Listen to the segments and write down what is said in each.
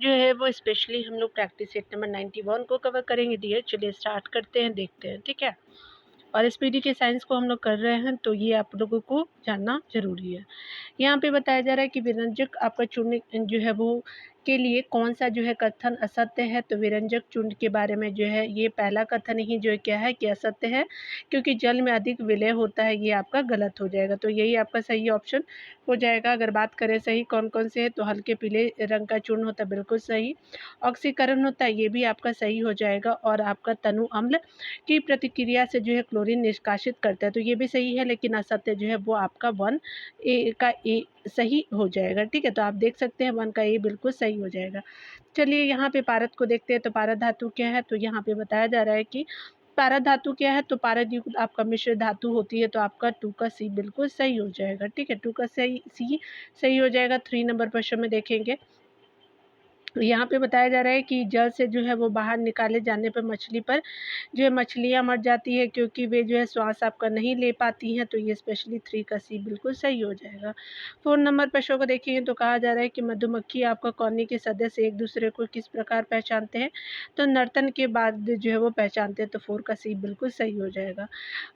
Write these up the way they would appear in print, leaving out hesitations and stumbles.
जो है वो स्पेशली हम लोग प्रैक्टिस सेट नंबर 91 को कवर करेंगे डियर। चलिए स्टार्ट करते हैं, देखते हैं, ठीक है। और एसपीडी के साइंस को हम लोग कर रहे हैं, तो ये आप लोगों को जानना ज़रूरी है। यहाँ पे बताया जा रहा है कि विरंजक आपका चूर्ण जो है वो के लिए कौन सा जो है कथन असत्य है। तो विरंजक चूर्ण के बारे में जो है ये पहला कथन ही जो है क्या है कि असत्य है, क्योंकि जल में अधिक विलय होता है, ये आपका गलत हो जाएगा। तो यही आपका सही ऑप्शन हो जाएगा। अगर बात करें सही कौन कौन से है, तो हल्के पीले रंग का चूर्ण होता है, बिल्कुल सही। ऑक्सीकरण होता है, ये भी आपका सही हो जाएगा। और आपका तनु अम्ल की प्रतिक्रिया से जो है क्लोरीन निष्कासित करता है, तो ये भी सही है। लेकिन असत्य जो है वो आपका 1 का ए सही हो जाएगा, ठीक है। तो आप देख सकते हैं 1 का ए बिल्कुल सही हो जाएगा। चलिए यहाँ पे पारद को देखते हैं। तो पारद धातु क्या है, तो यहाँ पे बताया जा रहा है कि पारद धातु क्या है, तो पारद युक्त आपका मिश्र धातु होती है। तो आपका 2 का सी बिल्कुल सही हो जाएगा, ठीक है। 2 का सी सही हो जाएगा। 3 नंबर प्रश्न में देखेंगे, यहाँ पे बताया जा रहा है कि जल से जो है वो बाहर निकाले जाने पर मछली पर जो है मछलियाँ मर जाती है, क्योंकि वे जो है श्वास आपका नहीं ले पाती हैं। तो ये स्पेशली 3 का सी बिल्कुल सही हो जाएगा। 4 नंबर प्रश्न को देखेंगे, तो कहा जा रहा है कि मधुमक्खी आपका कॉलोनी के सदस्य एक दूसरे को किस प्रकार पहचानते हैं। तो नर्तन के बाद जो है वो पहचानते हैं। तो 4 का सी बिल्कुल सही हो जाएगा।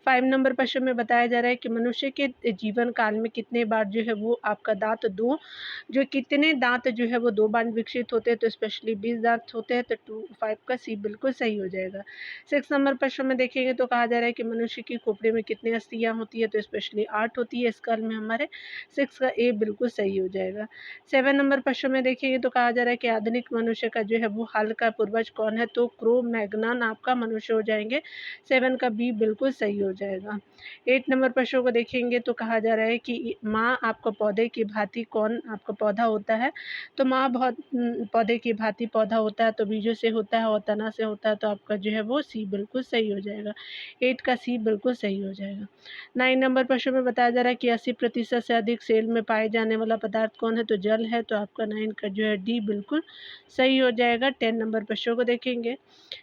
5 नंबर प्रश्न में बताया जा रहा है कि मनुष्य के जीवन काल में कितने बार जो है वो आपका दांत दो जो कितने दांत जो है वो 2 बार विकसित होते हैं। तो स्पेशली 20 दांत होते हैं। तो 5 का सी बिल्कुल सही हो जाएगा। 6 नंबर प्रश्न में देखेंगे, तो कहा जा रहा है कि मनुष्य की खोपड़ी में कितनी अस्थियां होती है। तो स्पेशली 8 होती है स्कल में हमारे। 6 का ए बिल्कुल सही हो जाएगा। 7 नंबर प्रश्न में देखेंगे, तो कहा जा रहा है कि आधुनिक मनुष्य का जो है वो हाल का पूर्वज कौन है। तो क्रो मैग्नान आपका मनुष्य हो जाएंगे। 7 का बी बिल्कुल सही हो जाएगा। 8 नंबर प्रश्न को देखेंगे, तो कहा जा रहा है कि माँ आपका पौधे की भांति कौन आपका पौधा होता है। तो माँ बहुत पौधे की भांति पौधा होता है, तो बीजों से होता है और तना से होता है। तो आपका जो है वो सी बिल्कुल सही हो जाएगा। 8 का सी बिल्कुल सही हो जाएगा। 9 नंबर प्रश्न में बताया जा रहा है कि 80% से अधिक सेल में पाए जाने वाला पदार्थ कौन है। तो जल है। तो आपका 9 का जो है डी बिल्कुल सही हो जाएगा। 10 नंबर प्रश्न को देखेंगे,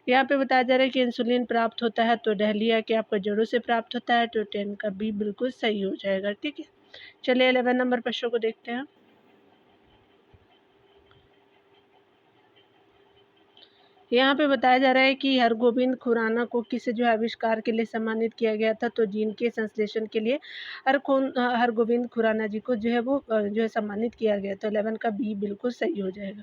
यहाँ पे बताया जा रहा है कि इंसुलिन प्राप्त होता है। तो डहलिया के आपका जड़ों से प्राप्त होता है। तो 10 का बी बिल्कुल सही हो जाएगा, ठीक है। चलिए 11 नंबर प्रश्न को देखते हैं। यहाँ पे बताया जा रहा है कि हरगोविंद खुराना को किस जो है आविष्कार के लिए सम्मानित किया गया था। तो जीन के संश्लेषण के लिए हरगोविंद खुराना जी को जो है वो जो है सम्मानित किया गया। तो 11 का बी बिल्कुल सही हो जाएगा।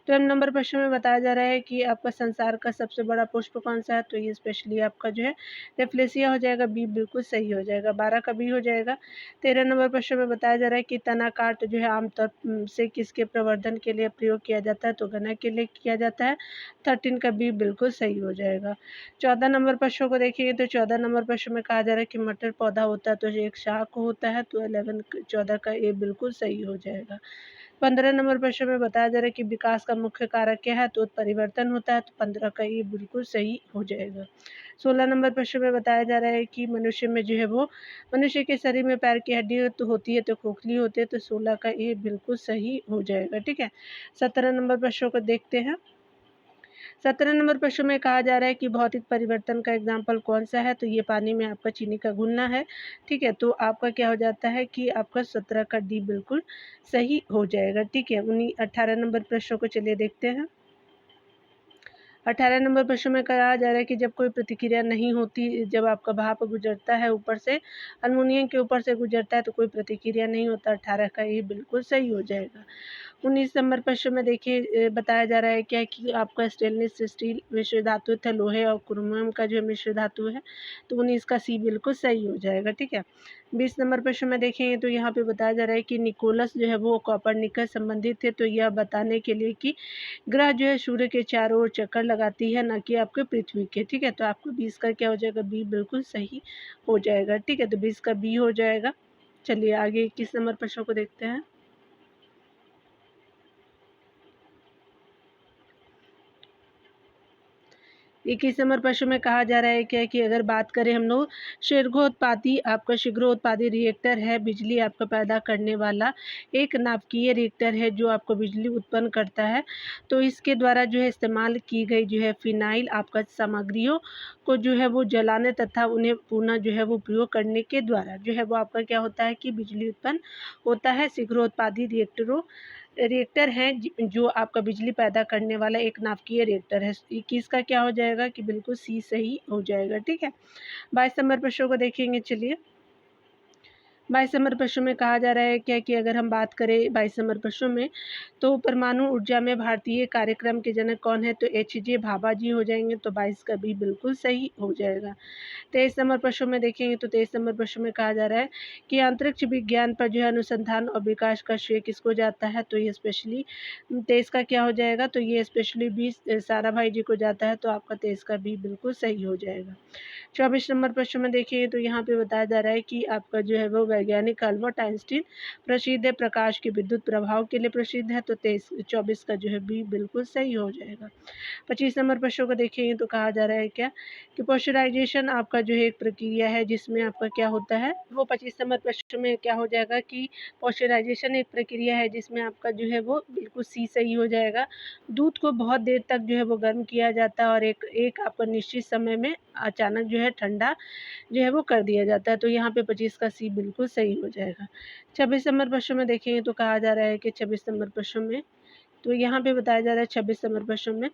12 नंबर प्रश्न में बताया जा रहा है कि आपका संसार का सबसे बड़ा पुष्प कौन सा है। तो ये स्पेशली आपका जो है रेफ्लेसिया हो जाएगा। बी बिल्कुल सही हो जाएगा। 12 का बी हो जाएगा। 13 नंबर प्रश्न में बताया जा रहा है कि तना काट जो है आमतौर से किसके प्रवर्धन के लिए प्रयोग किया जाता है। तो गन्ना के लिए किया जाता है। 13 का बी बिल्कुल सही हो जाएगा। 14 नंबर प्रश्न को देखिए, तो 14 नंबर प्रश्न में कहा जा रहा है कि मटर पौधा होता है, तो एक शाख होता है। तो 14 का ए बिल्कुल सही हो जाएगा। 15 नंबर प्रश्न में बताया जा रहा है कि विकास का मुख्य कारक क्या है। तो उत्परिवर्तन होता है। तो 15 का ए बिल्कुल सही हो जाएगा। 16 नंबर प्रश्न में बताया जा रहा है कि मनुष्य में जो है वो मनुष्य के शरीर में पैर की हड्डी तो होती है, तो खोखली होती है। तो 16 का ए बिल्कुल सही हो जाएगा, ठीक है। 17 नंबर प्रश्न को देखते हैं। 17 नंबर प्रश्न में कहा जा रहा है कि भौतिक परिवर्तन का एग्जाम्पल कौन सा है। तो ये पानी में आपका चीनी का घुलना है, ठीक है। तो आपका क्या हो जाता है कि आपका 17 का डी बिल्कुल सही हो जाएगा, ठीक है। 18 नंबर प्रश्न को चलिए देखते हैं। 18 नंबर प्रश्न में कहा जा रहा है कि जब कोई प्रतिक्रिया नहीं होती, जब आपका भाप गुजरता है ऊपर से अल्मुनियम के ऊपर से गुजरता है, तो कोई प्रतिक्रिया नहीं होता। 18 का ये बिल्कुल सही हो जाएगा। 19 नंबर प्रश्न में देखिए बताया जा रहा है क्या कि आपका स्टेनलेस स्टील मिश्र धातु तथा लोहे और क्रोमियम का जो मिश्र धातु है। तो 19 का सी बिल्कुल सही हो जाएगा, ठीक है। 20 नंबर प्रश्न में देखेंगे, तो यहाँ पे बताया जा रहा है कि निकोलस जो है वो कॉपरनिकस संबंधित थे। तो यह बताने के लिए कि ग्रह जो है सूर्य के चारों ओर चक्कर लगाती है, ना कि आपके पृथ्वी के, ठीक है। तो आपको 20 का क्या हो जाएगा, बी बिल्कुल सही हो जाएगा, ठीक है। तो 20 का बी हो जाएगा। चलिए आगे 21 नंबर प्रश्न को देखते हैं। 21 नंबर प्रश्न में कहा जा रहा है क्या कि अगर बात करें हम लोग शीघ्रोत्पादी आपका शीघ्रोत्पादी रिएक्टर है, बिजली आपका पैदा करने वाला एक नाभिकीय रिएक्टर है जो आपको बिजली उत्पन्न करता है। तो इसके द्वारा जो है इस्तेमाल की गई जो है फिनाइल आपका सामग्रियों को जो है वो जलाने तथा उन्हें पुनः जो है वो उपयोग करने के द्वारा जो है वो आपका क्या होता है कि बिजली उत्पन्न होता है। शीघ्रोत्पादी रिएक्टरों रिएक्टर हैं जो आपका बिजली पैदा करने वाला एक नाभिकीय रिएक्टर है। 21 का क्या हो जाएगा कि बिल्कुल सी सही हो जाएगा, ठीक है। 22 नंबर प्रश्न को देखेंगे, चलिए। 22 नंबर प्रश्न में कहा जा रहा है क्या कि अगर हम बात करें 22 नंबर प्रश्न में, तो परमाणु ऊर्जा में भारतीय कार्यक्रम के जनक कौन है? तो एच.जे. भाभा जी हो जाएंगे, तो 22 का भी बिल्कुल सही हो जाएगा। 23 नंबर प्रश्न में देखेंगे तो 23 नंबर प्रश्न में कहा जा रहा है कि अंतरिक्ष विज्ञान पर जो है अनुसंधान और विकास का श्रेय किसको जाता है? तो ये स्पेशली 23 का क्या हो जाएगा? तो ये स्पेशली 20 साराभाई जी को जाता है, तो आपका 23 का भी बिल्कुल सही हो जाएगा। 24 नंबर प्रश्न में देखिए तो यहाँ पे बताया जा रहा है कि आपका जो है वो वैज्ञानिक अल्बर्ट आइंस्टीन प्रसिद्ध है, प्रकाश के विद्युत प्रभाव के लिए प्रसिद्ध है, तो 24 का जो है बी बिल्कुल सही हो जाएगा। 25 नंबर प्रश्न को देखिए तो कहा जा रहा है क्या कि पोस्चराइजेशन आपका जो है एक प्रक्रिया है जिसमें आपका क्या होता है, वो 25 नंबर प्रश्न में क्या हो जाएगा कि पोस्चराइजेशन एक प्रक्रिया है जिसमें आपका जो है वो बिल्कुल सी सही हो जाएगा। दूध को बहुत देर तक जो है वो गर्म किया जाता है और एक एक आपका निश्चित समय में अचानक जो है ठंडा जो है वो कर दिया जाता है, तो यहाँ पे 25 का सी बिल्कुल सही हो जाएगा। 26 नंबर प्रश्न में देखेंगे तो कहा जा रहा है कि 26 नंबर प्रश्न में, तो यहाँ पे बताया जा रहा है 26 नंबर प्रश्न में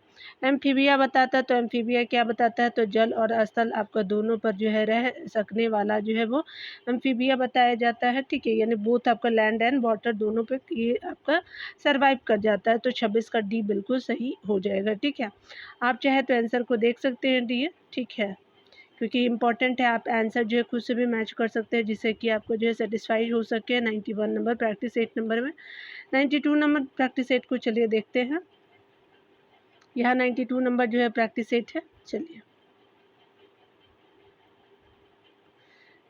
एम्फीबिया बताता है, तो एम्फीबिया क्या बताता है? तो जल और स्थल आपका दोनों पर जो है रह सकने वाला जो है वो एम्फीबिया बताया जाता है, ठीक है। यानी बोथ आपका लैंड एंड वाटर दोनों पे ये आपका सर्वाइव कर जाता है, तो 26 का डी बिल्कुल सही हो जाएगा, ठीक है। आप चाहे तो आंसर को देख सकते हैं डी, ठीक है, क्योंकि इम्पॉर्टेंट है, आप आंसर जो है खुद से भी मैच कर सकते हैं जिससे कि आपको जो है सेटिस्फाइड हो सके। 91 नंबर प्रैक्टिस 8 नंबर में 92 नंबर प्रैक्टिस 8 को चलिए देखते हैं। यहाँ 92 नंबर जो है प्रैक्टिस 8 है, चलिए।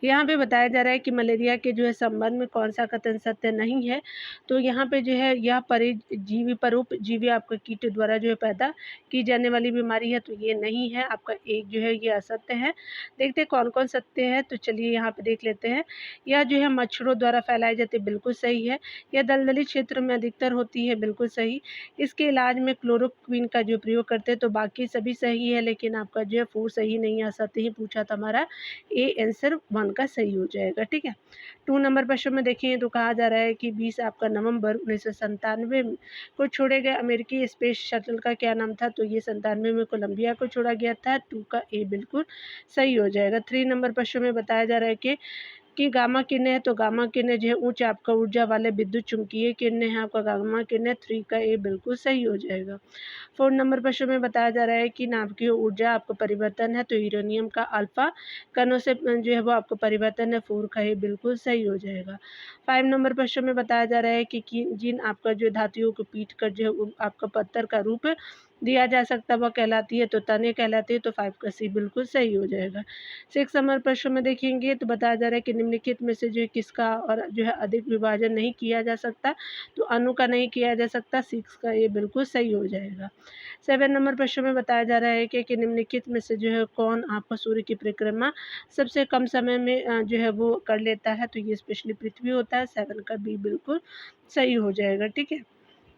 यहाँ पे बताया जा रहा है कि मलेरिया के जो है संबंध में कौन सा कथन सत्य नहीं है, तो यहाँ पे जो है यह परजीवी परोपजीवी आपका कीट द्वारा जो है पैदा की जाने वाली बीमारी है, तो ये नहीं है, आपका एक जो है ये असत्य है। देखते हैं कौन कौन सत्य है, तो चलिए यहाँ पे देख लेते हैं। यह जो है मच्छरों द्वारा फैलाई जाती है, बिल्कुल सही है। यह दलदली क्षेत्र में अधिकतर होती है, बिल्कुल सही। इसके इलाज में क्लोरोक्विन का जो प्रयोग करते हैं, तो बाकी सभी सही है, लेकिन आपका जो है 4 सही नहीं, असत्य ही पूछा था हमारा, ए आंसर 1 का सही हो जाएगा, ठीक है। 2 नंबर प्रश्न में देखिए तो कहा जा रहा है कि 20 आपका नवंबर 1997 को छोड़े गए अमेरिकी स्पेस शटल का क्या नाम था? तो ये 97 में कोलंबिया को छोड़ा गया था, 2 का ए बिल्कुल सही हो जाएगा। 3 नंबर प्रश्न में बताया जा रहा है कि गामा किरणें है, तो गामा किरणें जो है उच्च आपका ऊर्जा वाले विद्युत चुंबकीय किरणें हैं, आपका गामा किरणें, 3 का ए बिल्कुल सही हो जाएगा। 4 नंबर प्रश्न में बताया जा रहा है कि नाभिकीय ऊर्जा आपका परिवर्तन है, तो यूरेनियम का अल्फा कणों से जो है वो आपको परिवर्तन है, 4 का ए बिल्कुल सही हो जाएगा। 5 नंबर प्रश्न में बताया जा रहा है कि जिन आपका जो धातुओं को पीट कर जो है आपका पत्थर का रूप दिया जा सकता है वह कहलाती है, तो तने कहलाती है, तो 5 का सी बिल्कुल सही हो जाएगा। 6 नंबर प्रश्न में देखेंगे तो बताया जा रहा है कि निम्नलिखित में से जो है किसका और जो है अधिक विभाजन नहीं किया जा सकता, तो अणु का नहीं किया जा सकता, 6 का ये बिल्कुल सही हो जाएगा। 7 नंबर प्रश्न में बताया जा रहा है कि निम्नलिखित में से जो है कौन आपका सूर्य की परिक्रमा सबसे कम समय में जो है वो कर लेता है, तो ये स्पेशली पृथ्वी होता है, 7 का बी बिल्कुल सही हो जाएगा, ठीक है।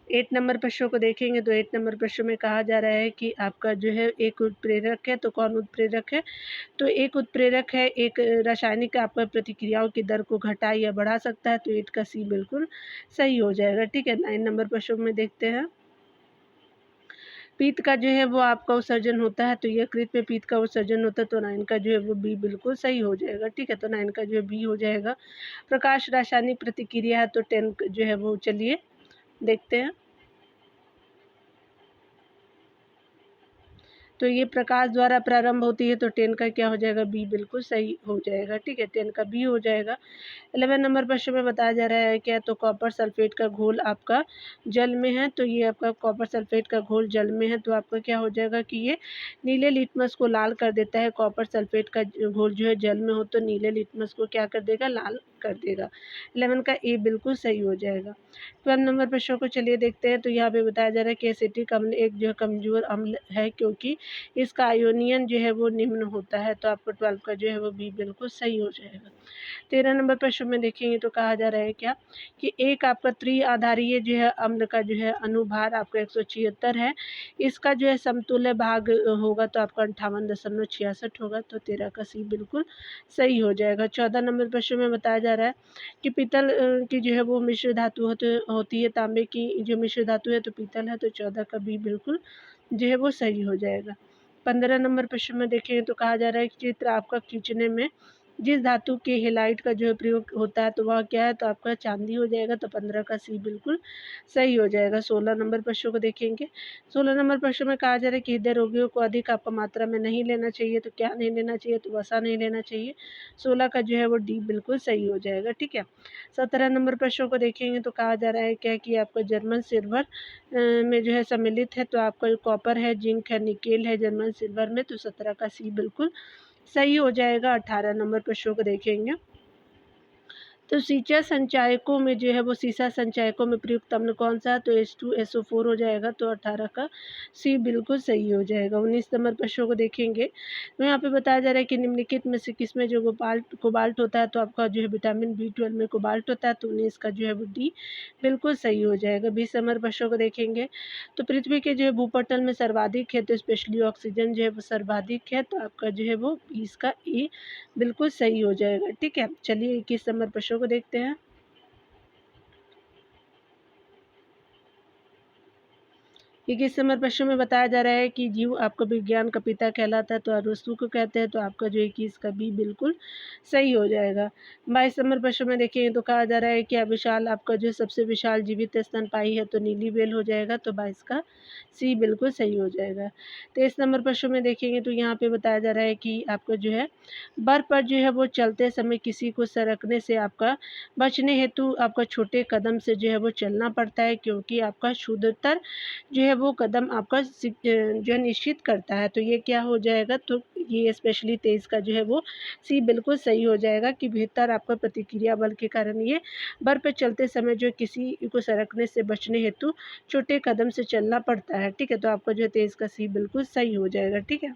8 नंबर प्रश्नों को देखेंगे तो 8 नंबर प्रश्न में कहा जा रहा है कि आपका जो है एक उत्प्रेरक है, तो कौन उत्प्रेरक है? तो एक उत्प्रेरक है एक रासायनिक आपका प्रतिक्रियाओं की दर को घटा या बढ़ा सकता है, तो 8 का सी बिल्कुल सही हो जाएगा, ठीक है। 9 नंबर प्रश्न में देखते हैं। पीत का जो है वो आपका उत्सर्जन होता है, तो यकृत में पीत का उत्सर्जन होता है, तो 9 का जो है वो बी बिल्कुल सही हो जाएगा, ठीक है। तो 9 का जो है बी हो जाएगा। प्रकाश रासायनिक प्रतिक्रिया है, तो 10 जो है वो चलिए देखते हैं। तो ये प्रकाश द्वारा प्रारंभ होती है, तो 10 का क्या हो जाएगा? बी बिल्कुल सही हो जाएगा, ठीक है। 10 का बी हो जाएगा। 11 नंबर प्रश्न में बताया जा रहा है क्या, तो कॉपर सल्फेट का घोल आपका जल में है, तो ये आपका कॉपर सल्फेट का घोल जल में है, तो आपका क्या हो जाएगा कि ये नीले लिटमस को लाल कर देता है। कॉपर सल्फेट का घोल जो है जल में हो तो नीले लिटमस को क्या कर देगा? लाल कर देगा। 11 का ए बिल्कुल सही हो जाएगा। 12 नंबर प्रश्न को चलिए देखते हैं, तो यहाँ पे बताया जा रहा है कि एसिटिक अम्ल एक जो है कमजोर अम्ल है, क्योंकि इसका आयोनियन जो है वो निम्न होता है, तो आपका 12 का जो है वो बी बिल्कुल सही हो जाएगा। 13 नंबर प्रश्न में देखेंगे तो कहा जा रहा है क्या कि एक आपका त्रिआधारीय जो है अम्ल का जो है अनुभार आपका 176 है, इसका जो है समतुल्य भाग होगा तो आपका 58.66 होगा, तो 13 का सी बिल्कुल सही हो जाएगा। 14 नंबर प्रश्न में बताया जा रहा है कि पीतल की जो है वो मिश्र धातु होती है, तांबे की जो मिश्र धातु है तो पीतल है, तो 14 का बी बिल्कुल जो है वो सही हो जाएगा। 15 नंबर प्रश्न में देखेंगे तो कहा जा रहा है कि चित्र आपका खींचने में जिस धातु के हेलाइट का जो है प्रयोग होता है तो वह क्या है, तो आपका चांदी हो जाएगा, तो 15 का सी बिल्कुल सही हो जाएगा। 16 नंबर प्रश्न को देखेंगे। 16 नंबर प्रश्न में कहा जा रहा है कि हृदय रोगियों को अधिक आपका मात्रा में नहीं लेना चाहिए, तो क्या नहीं लेना चाहिए, तो वसा नहीं लेना चाहिए। 16 का जो है वो डी बिल्कुल सही हो जाएगा, ठीक है। 17 नंबर प्रश्न को देखेंगे तो कहा जा रहा है क्या कि आपका जर्मन सिल्वर में जो है सम्मिलित है, तो आपका कॉपर है, जिंक है, निकेल है जर्मन सिल्वर में, तो 17 का सी बिल्कुल सही हो जाएगा। 18 नंबर प्रश्नों को देखेंगे तो सीसा संचायकों में जो है वो सीसा संचायकों में प्रयुक्त अम्ल कौन सा है, तो H2SO4 हो जाएगा, तो 18 का सी बिल्कुल सही हो जाएगा। 19 नंबर प्रश्नों को देखेंगे तो यहाँ पे बताया जा रहा है कि निम्नलिखित में से किसमें जो कोबाल्ट होता है, तो आपका जो है विटामिन B12 में कोबाल्ट होता है, तो 19 का जो है वो डी बिल्कुल सही हो जाएगा। 20 नंबर प्रश्नों को देखेंगे तो पृथ्वी के जो है भूपटल में सर्वाधिक है, तो स्पेशली ऑक्सीजन जो है वो सर्वाधिक है, तो आपका जो है वो 20 का ए बिल्कुल सही हो जाएगा, ठीक है। चलिए 21 नंबर प्रश्नों को देखते हैं। 21 नंबर प्रश्न में बताया जा रहा है कि जीव आपका विज्ञान का पिता कहलाता है, तो अरस्तु को कहते हैं, तो आपका जो 21 का बी बिल्कुल सही हो जाएगा। 22 नंबर प्रश्न में देखिए तो कहा जा रहा है कि विशाल आपका जो सबसे विशाल जीवित स्तनपायी है, तो नीली व्हेल हो जाएगा, तो 22 का सी बिल्कुल सही हो जाएगा। 23 नंबर प्रश्न में देखेंगे तो यहाँ पे बताया जा रहा है कि आपका जो है बर्फ पर जो है वो चलते समय किसी को सरकने से आपका बचने हेतु आपका छोटे कदम से जो है वो चलना पड़ता है, क्योंकि आपका शुद्धतर जो है वो कदम आपका जो है निश्चित करता है, तो ये क्या हो जाएगा, तो ये स्पेशली 23 का जो है वो सी बिल्कुल सही हो जाएगा कि बेहतर आपका प्रतिक्रिया बल के कारण ये बर्फ पे चलते समय जो किसी को सरकने से बचने हेतु छोटे कदम से चलना पड़ता है, ठीक है। तो आपका जो है 23 का सी बिल्कुल सही हो जाएगा, ठीक है।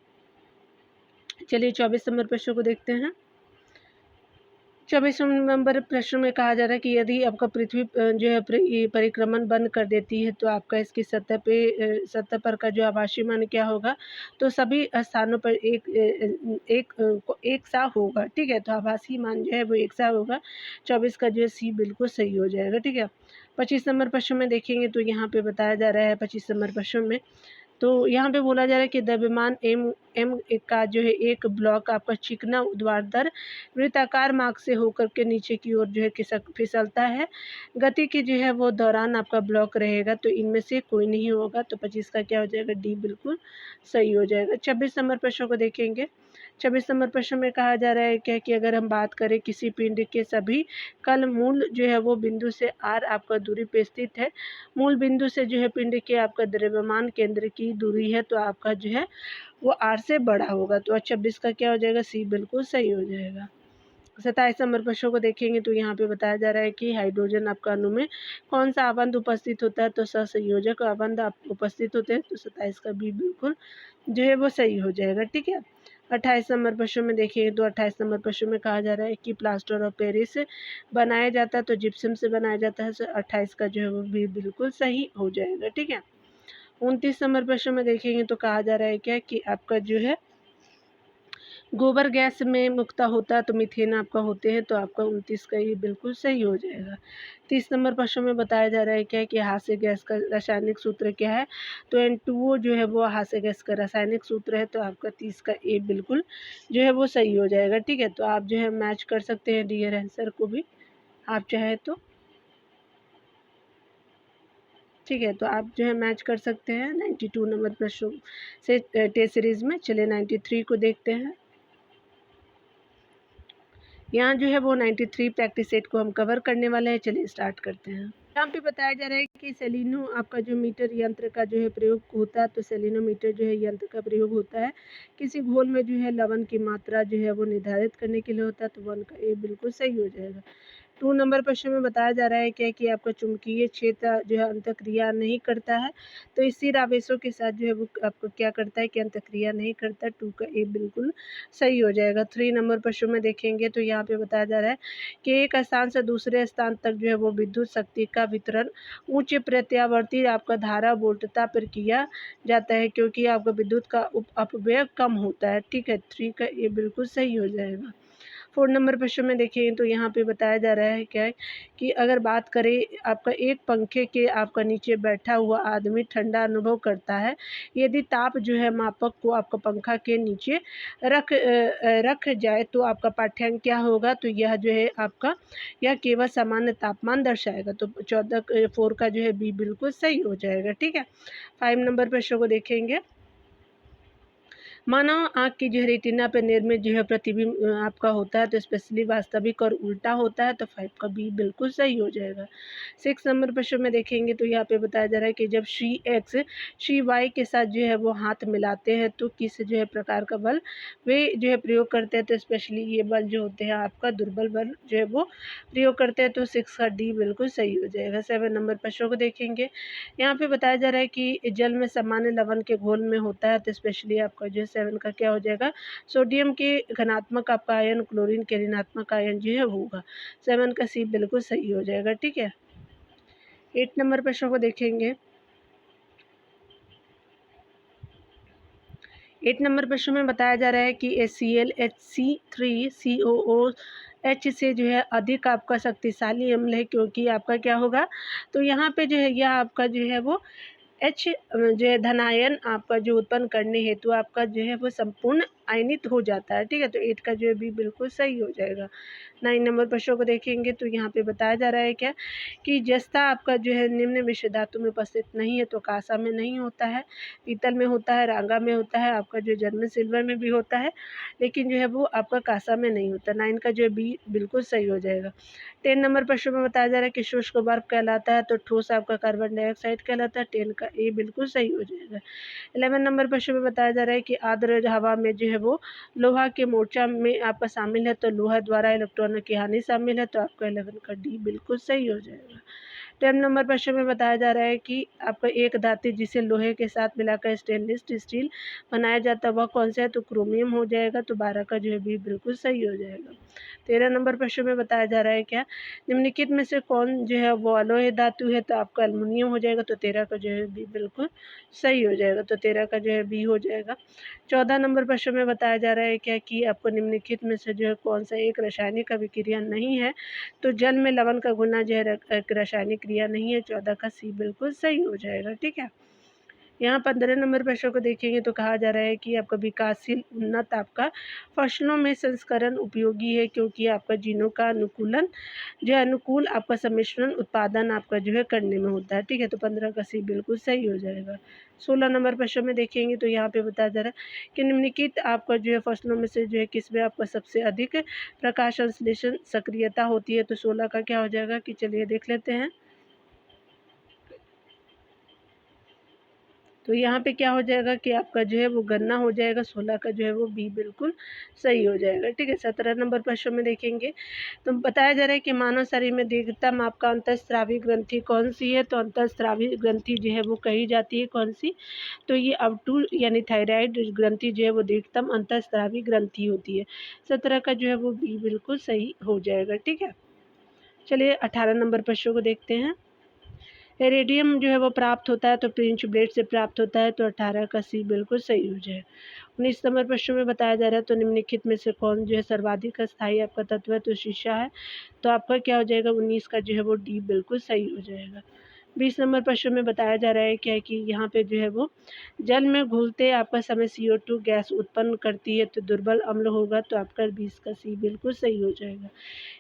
चलिए 24 नंबर प्रश्न को देखते हैं। 24 नंबर प्रश्न में कहा जा रहा है कि यदि आपका पृथ्वी जो है परिक्रमण बंद कर देती है, तो आपका इसकी सतह पर का जो आभासी मान क्या होगा, तो सभी स्थानों पर एक सा होगा, ठीक है। तो आभासी मान जो है वो एक सा होगा। 24 का जो है सी बिल्कुल सही हो जाएगा, ठीक है। 25 नंबर प्रश्न में देखेंगे तो यहाँ पे बताया जा रहा है 25 नंबर प्रश्न में, तो यहाँ पे बोला जा रहा है कि द्रव्यमान एम एम का जो है एक ब्लॉक आपका चिकना ऊर्ध्वाधर वृत्ताकार मार्ग से होकर के नीचे की ओर जो है फिसलता है। गति की जो है वो दौरान आपका ब्लॉक रहेगा, तो इनमें से कोई नहीं होगा, तो 25 का क्या हो जाएगा, डी बिल्कुल सही हो जाएगा। 26 नंबर प्रश्न को देखेंगे। 26 नंबर प्रश्न में कहा जा रहा है क्या कि अगर हम बात करें किसी पिंड के सभी कल मूल जो है वो बिंदु से आर आपका दूरी पे स्थित है, मूल बिंदु से जो है पिंड के आपका द्रव्यमान केंद्र की दूरी है, तो आपका जो है वो आर से बड़ा होगा, तो 26 का क्या हो जाएगा, सी बिल्कुल सही हो जाएगा। 27 नंबर प्रश्नों को देखेंगे तो यहाँ पे बताया जा रहा है कि हाइड्रोजन आपका अणु में कौन सा आबंध उपस्थित होता है, तो सहसंयोजक आबंध आप उपस्थित होते हैं, तो 27 का भी बिल्कुल जो है वो सही हो जाएगा, ठीक है। 28 नंबर प्रश्न में देखिए तो 28 नंबर प्रश्न में कहा जा रहा है कि प्लास्टर ऑफ पेरिस बनाया जाता है, तो जिप्सम से बनाया जाता है, तो 28 का जो है वो भी बिल्कुल सही हो जाएगा, ठीक है। 29 नंबर प्रश्न में देखेंगे तो कहा जा रहा है क्या कि आपका जो है गोबर गैस में मुक्ता होता है, तो मीथेन आपका होते हैं, तो आपका 29 का ये बिल्कुल सही हो जाएगा। 30 नंबर प्रश्न में बताया जा रहा है क्या कि हास्य गैस का रासायनिक सूत्र क्या है, तो N2O जो है वो हास्य गैस का रासायनिक सूत्र है, तो आपका 30 का ए बिल्कुल जो है वो सही हो जाएगा, ठीक है। तो आप जो है मैच कर सकते हैं डियर आंसर को भी आप चाहे तो, ठीक है। तो आप जो है मैच कर सकते हैं 92 नंबर प्रश्न से टेस्ट सीरीज में। चलिए 93 को देखते हैं। यहाँ जो है वो 93 प्रैक्टिस सेट को हम कवर करने वाले हैं। चलिए स्टार्ट करते हैं। यहाँ पे बताया जा रहा है कि सेलिनो आपका जो मीटर यंत्र का जो है प्रयोग होता है, तो सेलिनोमीटर जो है यंत्र का प्रयोग होता है किसी घोल में जो है लवण की मात्रा जो है वो निर्धारित करने के लिए होता है, तो 1 का ए बिल्कुल सही हो जाएगा। 2 नंबर प्रश्न में बताया जा रहा है क्या कि आपका चुंबकीय क्षेत्र जो है अंतःक्रिया नहीं करता है, तो स्थिर आवेशों के साथ जो है वो आपको क्या करता है कि अंतःक्रिया नहीं करता। 2 का ए बिल्कुल सही हो जाएगा। 3 नंबर प्रश्न में देखेंगे तो यहाँ पे बताया जा रहा है कि एक स्थान से दूसरे स्थान तक जो है वो विद्युत शक्ति का वितरण उच्च प्रत्यावर्ती आपका धारा वोल्टता पर किया जाता है, क्योंकि आपका विद्युत का अपव्यय कम होता है। ठीक है, 3 का ए बिल्कुल सही हो जाएगा। 4 नंबर प्रश्न में देखें तो यहाँ पे बताया जा रहा है क्या है कि अगर बात करें आपका एक पंखे के आपका नीचे बैठा हुआ आदमी ठंडा अनुभव करता है, यदि ताप जो है मापक को आपका पंखा के नीचे रख जाए तो आपका पाठ्यांक क्या होगा। तो यह जो है आपका यह केवल सामान्य तापमान दर्शाएगा। तो 14 4 का जो है बी बिल्कुल सही हो जाएगा। ठीक है, 5 नंबर प्रश्न को देखेंगे। मानव आँख की जो है रेटिना पर निर्मित जो है प्रतिबिंब आपका होता है, तो स्पेशली वास्तविक और उल्टा होता है। तो 5 का बी बिल्कुल सही हो जाएगा। 6 नंबर प्रश्न में देखेंगे तो यहाँ पे बताया जा रहा है कि जब शी एक्स शी वाई के साथ जो है वो हाथ मिलाते हैं तो किस जो है प्रकार का बल वे जो है प्रयोग करते हैं। तो स्पेशली ये बल जो होते हैं आपका दुर्बल बल जो है वो प्रयोग करते हैं। तो 6 का डी बिल्कुल सही हो जाएगा। 7 नंबर प्रश्नों को देखेंगे। यहाँ पे बताया जा रहा है कि जल में सामान्य लवण के घोल में होता है, तो स्पेशली आपका जो है 7 का क्या हो जाएगा, सोडियम के धनात्मक आपका आयन क्लोरीन के ऋणात्मक आयन जो है होगा। 7 का सी बिल्कुल सही हो जाएगा। ठीक है, 8 नंबर प्रश्न को देखेंगे। 8 नंबर प्रश्न में बताया जा रहा है कि HCl HC3COOH से जो है अधिक आपका शक्तिशाली अम्ल है, क्योंकि आपका क्या होगा, तो यहाँ पे जो है यह आपका जो है वो H जो है धनायन आपका जो उत्पन्न करने हेतु आपका जो है वो संपूर्ण आयनित हो जाता है। ठीक है, तो 8 का जो है बी बिल्कुल सही हो जाएगा। 9 नंबर प्रश्नों को देखेंगे तो यहाँ पे बताया जा रहा है क्या कि जस्ता आपका जो है निम्न मिश्र धातु में उपस्थित नहीं है, तो कांसा में नहीं होता है, पीतल में होता है, रांगा में होता है, आपका जो जर्मन सिल्वर में भी होता है, लेकिन जो है वो आपका कांसा में नहीं होता। 9 का जो है बी बिल्कुल सही हो जाएगा। 10 नंबर प्रश्न में बताया जा रहा है कि शुष्क बर्फ कहलाता है, तो ठोस आपका कार्बन डाइऑक्साइड कहलाता है। 10 का ए बिल्कुल सही हो जाएगा। 11 नंबर प्रश्न में बताया जा रहा है कि आर्द्र हवा में जो है वो लोहा के मोर्चा में आपका शामिल है, तो लोहा द्वारा इलेक्ट्रॉनों की हानि शामिल है। तो आपका 11 का डी बिल्कुल सही हो जाएगा। 10 नंबर प्रश्न में बताया जा रहा है कि आपका एक धातु जिसे लोहे के साथ मिलाकर स्टेनलेस स्टील बनाया जाता है वह कौन सा है, तो क्रोमियम हो जाएगा। तो 12 का जो है बी बिल्कुल सही हो जाएगा। 13 नंबर प्रश्न में बताया जा रहा है क्या निम्नलिखित में से कौन जो है वो अलोह धातु है, तो आपका एल्युमिनियम हो जाएगा। तो 13 का जो है बी बिल्कुल सही हो जाएगा। तो 13 का जो है बी हो जाएगा। 14 नंबर प्रश्न में बताया जा रहा है क्या कि आपको निम्नलिखित में से जो है कौन सा एक रासायनिक अभिक्रिया नहीं है, तो जल में लवण का घुलना जो है एक रासायनिक क्रिया नहीं है। 14 का सी बिल्कुल सही हो जाएगा। ठीक है, यहाँ 15 नंबर प्रश्न को देखेंगे तो कहा जा रहा है कि आपका विकासशील उन्नत आपका फसलों में संस्करण उपयोगी है, क्योंकि आपका जीनों का अनुकूलन जो है अनुकूल आपका सम्मिश्रण उत्पादन आपका जो है करने में होता है। ठीक है, तो 15 का सी बिल्कुल सही हो जाएगा। 16 नंबर प्रश्न में देखेंगे तो यहाँ पे बताया जा रहा है कि निम्नलिखित आपका जो है फसलों में से जो है किसमें आपका सबसे अधिक प्रकाश संश्लेषण सक्रियता होती है। तो 16 का क्या हो जाएगा कि चलिए देख लेते हैं। तो यहाँ पे क्या हो जाएगा कि आपका जो है वो गन्ना हो जाएगा। 16 का जो है वो बी बिल्कुल सही हो जाएगा। ठीक है, 17 नंबर प्रश्न में देखेंगे तो बताया जा रहा है कि मानव शरीर में दीर्घतम आपका अंतःस्रावी ग्रंथि कौन सी है, तो अंतःस्रावी ग्रंथि जो है वो कही जाती है कौन सी, तो ये अवटू यानी थायराइड ग्रंथि जो है वो दीर्घतम अंतःस्रावी ग्रंथि होती है। 17 का जो है वो बी बिल्कुल सही हो जाएगा। ठीक है, चलिए 18 नंबर प्रश्न को देखते हैं। रेडियम जो है वो प्राप्त होता है, तो पिंच ब्लेड से प्राप्त होता है। तो 18 का सी बिल्कुल सही हो जाए। 19 नंबर प्रश्न में बताया जा रहा है तो निम्नलिखित में से कौन जो है सर्वाधिक स्थायी आपका तत्व है, तो शीशा है। तो आपका क्या हो जाएगा 19 का जो है वो डी बिल्कुल सही हो जाएगा। 20 नंबर प्रश्न में बताया जा रहा है क्या है कि यहाँ पे जो है वो जल में घुलते आपका समय CO2 गैस उत्पन्न करती है, तो दुर्बल अम्ल होगा। तो आपका 20 का सी बिल्कुल सही हो जाएगा।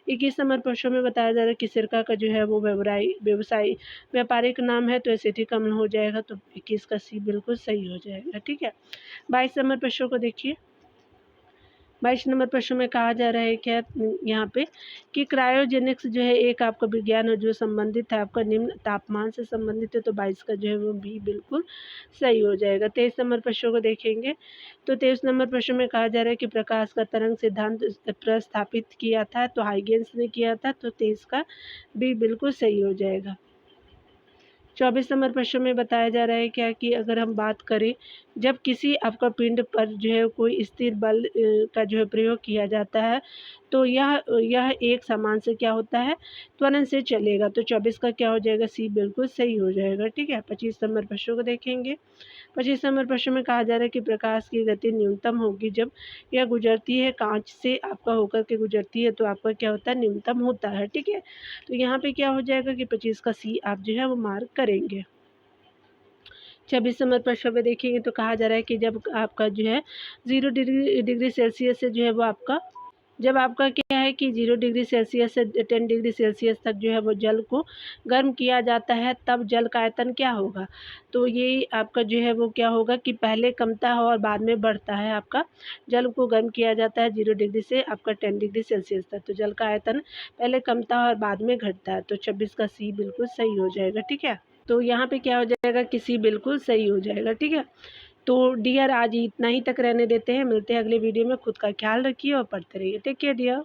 21 नंबर प्रश्न में बताया जा रहा है कि सिरका का जो है वो व्यवसायी व्यापारिक नाम है, तो एसिटिक अम्ल हो जाएगा। तो 21 का सी बिल्कुल सही हो जाएगा। ठीक है, 22 नंबर प्रश्न को देखिए। 22 नंबर प्रश्न में कहा जा रहा है क्या यहाँ पे कि क्रायोजेनिक्स जो है एक आपका विज्ञान है जो संबंधित है आपका निम्न तापमान से संबंधित है, तो 22 का जो है वो बी बिल्कुल सही हो जाएगा। 23 नंबर प्रश्न को देखेंगे तो 23 नंबर प्रश्न में कहा जा रहा है कि प्रकाश का तरंग सिद्धांत प्रस्थापित किया था, तो हाइगेंस ने किया था, तो 23 का बी बिल्कुल सही हो जाएगा। 24 नंबर प्रश्न में बताया जा रहा है क्या कि अगर हम बात करें जब किसी आपका पिंड पर जो है कोई स्थिर बल का जो है प्रयोग किया जाता है, तो यह एक सामान से क्या होता है, त्वरण से चलेगा, तो 24 का क्या हो जाएगा, सी बिल्कुल सही हो जाएगा। ठीक है, 25 नंबर प्रश्न को देखेंगे। 25 नंबर प्रश्न में कहा जा रहा है कि प्रकाश की गति न्यूनतम होगी जब यह गुजरती है कांच से आपका होकर के गुजरती है, तो आपका क्या होता है, न्यूनतम होता है। ठीक है, तो यहाँ पे क्या हो जाएगा कि 25 का सी आप जो है वो मार्क करेंगे। 26 नंबर प्रश्न में देखेंगे तो कहा जा रहा है कि जब आपका जो है 0 डिग्री सेल्सियस से जो है वो आपका जब आपका क्या है कि 0 डिग्री सेल्सियस से 10 डिग्री सेल्सियस तक जो है वो जल को गर्म किया जाता है, तब जल का आयतन क्या होगा, तो ये आपका जो है वो क्या होगा कि पहले कमता है और बाद में बढ़ता है। आपका जल को गर्म किया जाता है 0 डिग्री से आपका 10 डिग्री सेल्सियस तक, तो जल का आयतन पहले कमता है और बाद में घटता है, तो 26 का सी बिल्कुल सही हो जाएगा। ठीक है, तो यहाँ पे क्या हो जाएगा कि सी बिल्कुल सही हो जाएगा। ठीक है, तो डियर आज इतना ही तक रहने देते हैं, मिलते हैं अगले वीडियो में। खुद का ख्याल रखिए और पढ़ते रहिए। Take care dear.